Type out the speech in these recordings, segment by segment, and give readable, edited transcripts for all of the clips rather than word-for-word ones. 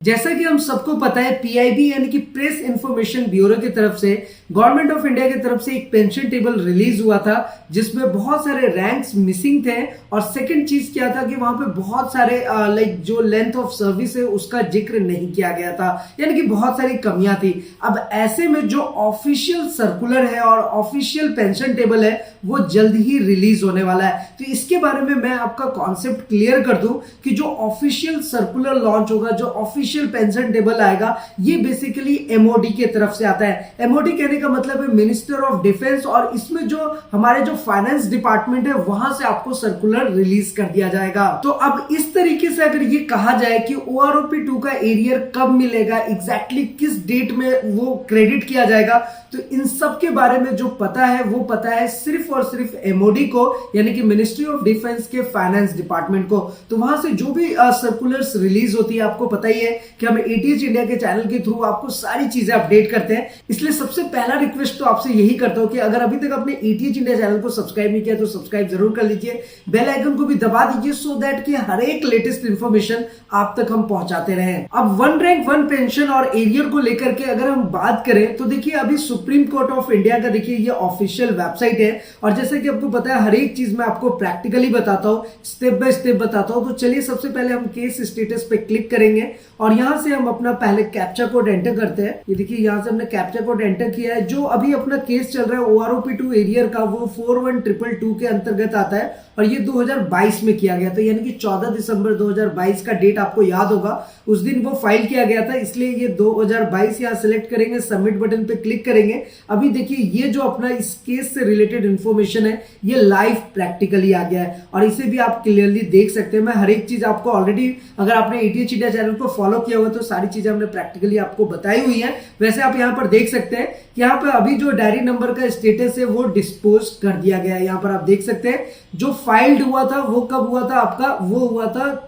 जैसा कि हम सबको पता है पीआईबी यानी कि प्रेस इंफॉर्मेशन ब्यूरो की तरफ से गवर्नमेंट ऑफ इंडिया की तरफ से एक पेंशन टेबल रिलीज हुआ था जिसमें बहुत सारे रैंक्स मिसिंग थे। और सेकंड चीज क्या था कि वहां पे बहुत सारे जो लेंथ ऑफ सर्विस है उसका जिक्र नहीं किया गया था, यानी कि बहुत सारी कमियां थी। अब ऐसे में जो ऑफिशियल सर्कुलर है और ऑफिशियल पेंशन टेबल है वो जल्द ही रिलीज होने वाला है। तो इसके बारे में मैं आपका कॉन्सेप्ट क्लियर कर दूं कि जो ऑफिशियल सर्कुलर लॉन्च होगा, जो ऑफिशियल पेंशन टेबल आएगा, ये बेसिकली एमओडी की तरफ से आता है। एमओडी कहने का मतलब है मिनिस्टर ऑफ डिफेंस, और इसमें जो हमारे जो फाइनेंस डिपार्टमेंट है वहां से आपको सर्कुलर रिलीज कर दिया जाएगा। तो अब इस तरीके से अगर ये कहा जाए कि ओआरओपी 2 का एरियर कब मिलेगा, एग्जैक्टली किस डेट में वो क्रेडिट किया जाएगा, तो इन सब के बारे में जो पता है वो पता है सिर्फ और सिर्फ एमओडी को, यानी कि मिनिस्ट्री ऑफ डिफेंस के फाइनेंस डिपार्टमेंट को। तो वहां से जो भी सर्कुलर्स रिलीज होती है, आपको पता ही है कि हम एटीएच इंडिया के चैनल के थ्रू आपको सारी चीजें अपडेट करते हैं। इसलिए सबसे पहला रिक्वेस्ट तो आपसे यही करता हूं कि अगर अभी तक आपने एटीएच इंडिया चैनल को सब्सक्राइब नहीं किया तो सब्सक्राइब जरूर कर लीजिए, बेल आइकन को भी दबा दीजिए सो दैट कि हर एक लेटेस्ट इंफॉर्मेशन आप तक हम पहुंचाते रहें। अब वन रैंक वन पेंशन और एरियर को लेकर के अगर हम बात करें तो देखिए अभी सुप्रीम कोर्ट ऑफ इंडिया का देखिए ये ऑफिशियल वेबसाइट है, और जैसे कि आपको पता है हर एक चीज मैं आपको प्रैक्टिकली बताता हूं, स्टेप बाय स्टेप बताता हूं। तो चलिए सबसे पहले हम केस स्टेटस पे क्लिक करेंगे और यहां से हम अपना पहले कैप्चा कोड एंटर करते हैं। ये देखिए यहां से हमने कैप्चा कोड एंटर किया है। जो अभी अपना केस चल रहा है ओआरओपी 2 एरियर का, वो 41222 के अंतर्गत आता है और ये 2022 में किया गया था, यानी कि 14 दिसंबर 2022 का डेट आपको याद होगा, उस दिन वो फाइल किया गया था, इसलिए ये 2022 यहां सिलेक्ट करेंगे, सबमिट बटन पे क्लिक करेंगे। अभी देखिए ये जो अपना इस केस से रिलेटेड इंफॉर्मेशन है ये लाइव प्रैक्टिकली आ गया है और इसे भी आप क्लियरली देख सकते हैं। मैं हर एक चीज आपको ऑलरेडी, अगर आपने एटीएच इंडिया चैनल को फॉलो किया हुआ तो सारी चीजें हमने प्रैक्टिकली आपको बताई हुई है। वैसे आप यहाँ पर देख सकते हैं कि यहाँ पर अभी जो डायरी नंबर का स्टेटस है वो डिस्पोज कर दिया गया है। यहाँ पर आप देख सकते हैं जो फाइल्ड हुआ था वो कब हुआ था आपका, वो हुआ था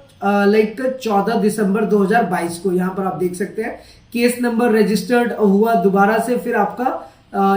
14 दिसंबर 2022 को। यहाँ पर आप देख सकते हैं केस नंबर रजिस्टर्ड हुआ दोबारा से, फिर आपका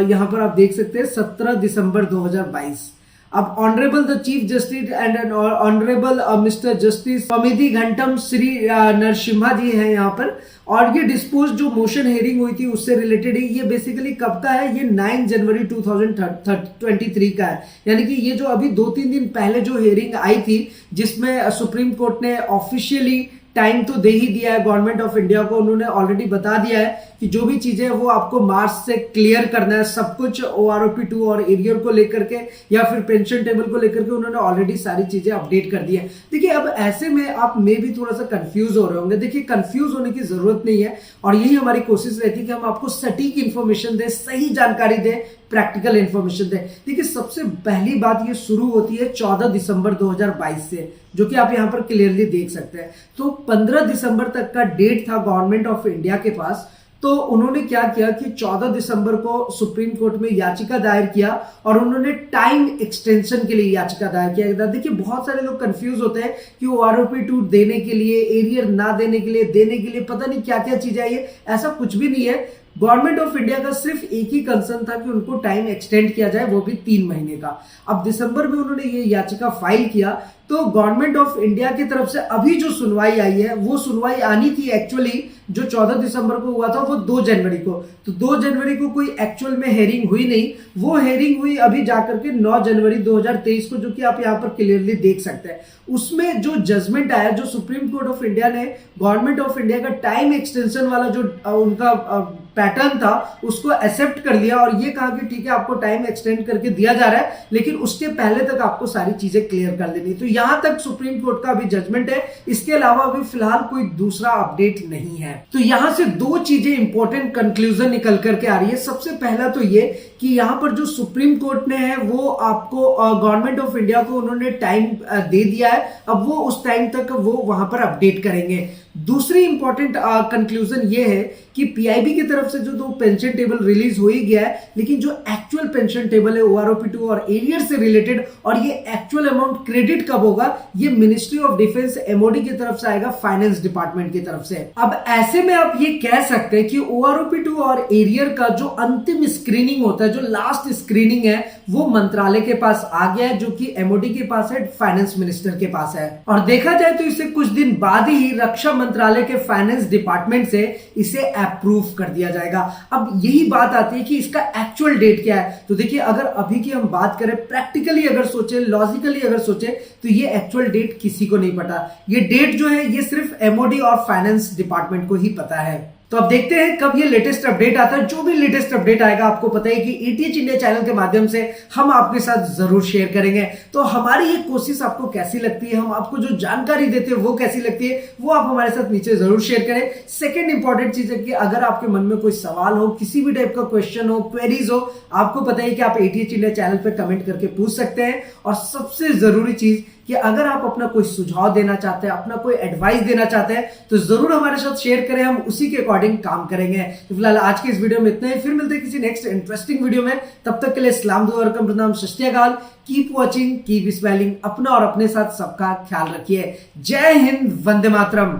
यहाँ पर आप देख सकते हैं 17 दिसंबर 2022। अब honourable the chief justice and honourable mister justice Pamidi Ghantam Shri Narasimha ji हैं यहाँ पर, और ये डिस्पोज जो मोशन हेयरिंग हुई थी उससे रिलेटेड है। ये बेसिकली कब का है, ये 9 जनवरी 2023 का है, यानी कि ये जो अभी 2-3 दिन पहले जो हेयरिंग आई थी जिसमें सुप्रीम कोर्ट ने ऑफिशियली टाइम तो दे ही दिया है गवर्नमेंट ऑफ इंडिया को, उन्होंने ऑलरेडी बता दिया है कि जो भी चीजें वो आपको मार्च से क्लियर करना है सब कुछ, ओआरओपी 2 और एरियर को लेकर के या फिर पेंशन टेबल को लेकर के उन्होंने ऑलरेडी सारी चीजें अपडेट कर दी है। देखिए अब ऐसे में आप में भी थोड़ा सा कंफ्यूज हो रहे होंगे। देखिए कंफ्यूज होने की जरूरत नहीं है, और यही हमारी कोशिश रहती है कि हम आपको सटीक इंफॉर्मेशन दें, सही जानकारी दें, प्रैक्टिकल इंफॉर्मेशन दें। देखिए सबसे पहली बात ये शुरू होती है 14 दिसंबर 2022 से, जो कि आप यहां पर क्लियरली देख सकते हैं। तो 15 दिसंबर तक का डेट था गवर्नमेंट ऑफ इंडिया के पास। तो उन्होंने क्या किया कि 14 दिसंबर को सुप्रीम कोर्ट में याचिका दायर किया और उन्होंने टाइम एक्सटेंशन के लिए याचिका दायर किया। देखिए बहुत सारे लोग कंफ्यूज होते हैं कि ओआरओपी 2 देने के लिए, एरियर ना देने के लिए, देने के लिए पता नहीं क्या क्या चीजें आई है, ऐसा कुछ भी नहीं है। गवर्नमेंट ऑफ इंडिया का सिर्फ एक ही कंसर्न था कि उनको टाइम एक्सटेंड किया जाए, वो भी 3 महीने का। अब दिसंबर में उन्होंने ये याचिका फाइल किया तो गवर्नमेंट ऑफ इंडिया की तरफ से अभी जो सुनवाई आई है वो सुनवाई आनी थी एक्चुअली जो 14 दिसंबर को हुआ था वो 2 जनवरी को। तो 2 जनवरी को कोई एक्चुअल में हेयरिंग हुई नहीं, वो हेयरिंग हुई अभी जाकर के 9 जनवरी 2023 को, जो कि आप यहाँ पर क्लियरली देख सकते हैं। उसमें जो जजमेंट आया, जो सुप्रीम कोर्ट ऑफ इंडिया ने गवर्नमेंट ऑफ इंडिया का टाइम एक्सटेंशन वाला जो उनका पैटर्न था उसको एक्सेप्ट कर लिया और ये कहा कि ठीक है आपको टाइम एक्सटेंड करके दिया जा रहा है, लेकिन उसके पहले तक आपको सारी चीजें क्लियर कर देनी। तो यहां तक सुप्रीम कोर्ट का अभी जजमेंट है, इसके अलावा अभी फिलहाल कोई दूसरा अपडेट नहीं है। तो यहां से 2 चीजें इंपॉर्टेंट कंक्लूजन निकल करके आ रही है। सबसे पहला तो ये कि यहां पर जो सुप्रीम कोर्ट ने है वो आपको गवर्नमेंट ऑफ इंडिया को उन्होंने टाइम दे दिया है, अब वो उस टाइम तक वो वहां पर अपडेट करेंगे। दूसरी इंपॉर्टेंट कंक्लूजन ये है कि पीआईबी की तरफ से जो पेंशन टेबल रिलीज हो ही गया है, लेकिन जो एक्चुअल पेंशन टेबल है ओआरओपी 2 और एरियर से रिलेटेड, और ये एक्चुअल अमाउंट क्रेडिट कब होगा, ये मिनिस्ट्री ऑफ डिफेंस एमओडी की तरफ से आएगा, फाइनेंस डिपार्टमेंट की तरफ से। अब ऐसे में आप ये कह सकते हैं कि ओआरओपी 2 और एरियर का जो अंतिम स्क्रीनिंग होता है, जो लास्ट स्क्रीनिंग है, वो मंत्रालय के पास आ गया है, जो कि एमओडी के पास है, फाइनेंस मिनिस्टर के पास है। और देखा जाए तो इससे कुछ दिन बाद ही रक्षा मंत्रालय के फाइनेंस डिपार्टमेंट से इसे अप्रूव कर दिया जाएगा। अब यही बात आती है कि इसका एक्चुअल डेट क्या है। तो देखिए, अगर अभी की हम बात करें, प्रैक्टिकली अगर सोचे, लॉजिकली अगर सोचे, तो ये एक्चुअल डेट किसी को नहीं पता। ये डेट जो है ये सिर्फ एमओडी और फाइनेंस डिपार्टमेंट को ही पता है। तो अब देखते हैं कब ये लेटेस्ट अपडेट आता है। जो भी लेटेस्ट अपडेट आएगा आपको पता है कि एटीएच इंडिया चैनल के माध्यम से हम आपके साथ जरूर शेयर करेंगे। तो हमारी ये कोशिश आपको कैसी लगती है, हम आपको जो जानकारी देते हैं वो कैसी लगती है, वो आप हमारे साथ नीचे जरूर शेयर करें। सेकंड इंपॉर्टेंट चीज है कि अगर आपके मन में कोई सवाल हो, किसी भी टाइप का क्वेश्चन हो, क्वेरीज हो, आपको पता है कि आप एटीएच इंडिया चैनल पर कमेंट करके पूछ सकते हैं। और सबसे जरूरी चीज कि अगर आप अपना कोई सुझाव देना चाहते हैं, अपना कोई एडवाइस देना चाहते हैं, तो जरूर हमारे साथ शेयर करें, हम उसी के अकॉर्डिंग काम करेंगे। तो फिलहाल आज के इस वीडियो में इतना ही, फिर मिलते हैं किसी नेक्स्ट इंटरेस्टिंग वीडियो में। तब तक के लिए सलाम, दुआ, वेलकम, प्रणाम, सत श्री अकाल। Keep watching, keep smiling. अपना और अपने साथ सबका ख्याल रखिए। जय हिंद, वंदे मातरम।